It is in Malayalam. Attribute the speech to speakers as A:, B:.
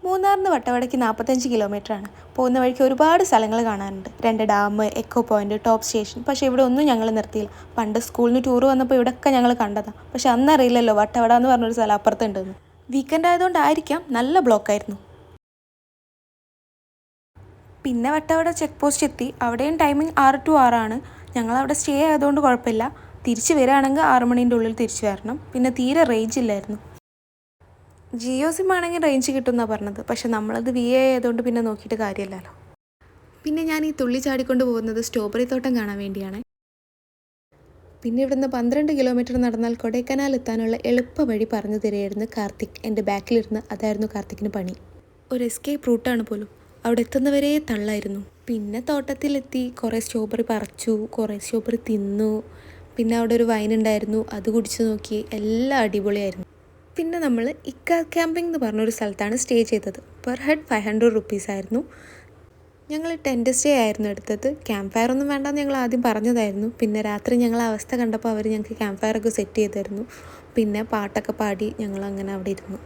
A: മൂന്നാറിന് വട്ടവടയ്ക്ക് 45 കിലോമീറ്ററാണ്. പോകുന്ന വഴിക്ക് ഒരുപാട് സ്ഥലങ്ങൾ കാണാനുണ്ട്. 2 dam, Echo Point, Top Station. പക്ഷേ ഇവിടെ ഒന്നും ഞങ്ങൾ നിർത്തിയില്ല. പണ്ട് സ്കൂളിൽ നിന്ന് ടൂർ വന്നപ്പോൾ ഇവിടെയൊക്കെ ഞങ്ങൾ കണ്ടതാണ്. പക്ഷെ അന്നറിയില്ലല്ലോ വട്ടവട എന്ന് പറഞ്ഞൊരു സ്ഥലം അപ്പുറത്തുണ്ടെന്ന്. വീക്കെൻഡ് ആയതുകൊണ്ടായിരിക്കാം നല്ല ബ്ലോക്കായിരുന്നു. പിന്നെ വട്ടവട ചെക്ക് പോസ്റ്റ് എത്തി. അവിടെയും ടൈമിംഗ് 6 to 6 ആണ്. ഞങ്ങളവിടെ സ്റ്റേ ആയതുകൊണ്ട് കുഴപ്പമില്ല. തിരിച്ച് വരികയാണെങ്കിൽ 6 മണീൻ്റെ ഉള്ളിൽ തിരിച്ച് വരണം. പിന്നെ തീരെ റേഞ്ച് ഇല്ലായിരുന്നു. ജിയോ സിം ആണെങ്കിൽ റേഞ്ച് കിട്ടുമെന്നാണ് പറഞ്ഞത്. പക്ഷെ നമ്മളത് VI ആയതുകൊണ്ട് പിന്നെ നോക്കിയിട്ട് കാര്യമില്ലല്ലോ. പിന്നെ ഞാൻ ഈ തുള്ളി ചാടിക്കൊണ്ട് പോകുന്നത് സ്ട്രോബെറി തോട്ടം കാണാൻ വേണ്ടിയാണ്. പിന്നെ ഇവിടുന്ന് 12 കിലോമീറ്റർ നടന്നാൽ കൊടൈക്കനാൽ എത്താനുള്ള എളുപ്പ വഴി പറഞ്ഞു തരികയായിരുന്നു കാർത്തിക്. എൻ്റെ ബാക്കിലിരുന്ന് അതായിരുന്നു കാർത്തിക്കിന് പണി. ഒരു എസ്കേപ്പ് റൂട്ടാണ് പോലും. അവിടെ എത്തുന്നവരേ തള്ളായിരുന്നു. പിന്നെ തോട്ടത്തിലെത്തി കുറേ സ്ട്രോബെറി പറിച്ചു, കുറേ സ്ട്രോബെറി തിന്നു. പിന്നെ അവിടെ ഒരു വൈൻ ഉണ്ടായിരുന്നു, അത് കുടിച്ചു നോക്കി. എല്ലാം അടിപൊളിയായിരുന്നു. പിന്നെ നമ്മൾ ഇക്ക ക്യാമ്പിംഗ് എന്ന് പറഞ്ഞൊരു സ്ഥലത്താണ് സ്റ്റേ ചെയ്തത്. പെർ ഹെഡ് 500 rupees ആയിരുന്നു. ഞങ്ങൾ ടെൻറ്റ് സ്റ്റേ ആയിരുന്നു എടുത്തത്. ക്യാമ്പ് ഫയർ ഒന്നും വേണ്ടെന്ന് ഞങ്ങൾ ആദ്യം പറഞ്ഞതായിരുന്നു. പിന്നെ രാത്രി ഞങ്ങൾ അവസ്ഥ കണ്ടപ്പോൾ അവർ ഞങ്ങൾക്ക് ക്യാമ്പ് ഫയറൊക്കെ സെറ്റ് ചെയ്തായിരുന്നു. പിന്നെ പാട്ടൊക്കെ പാടി ഞങ്ങൾ അങ്ങനെ അവിടെ ഇരുന്നു.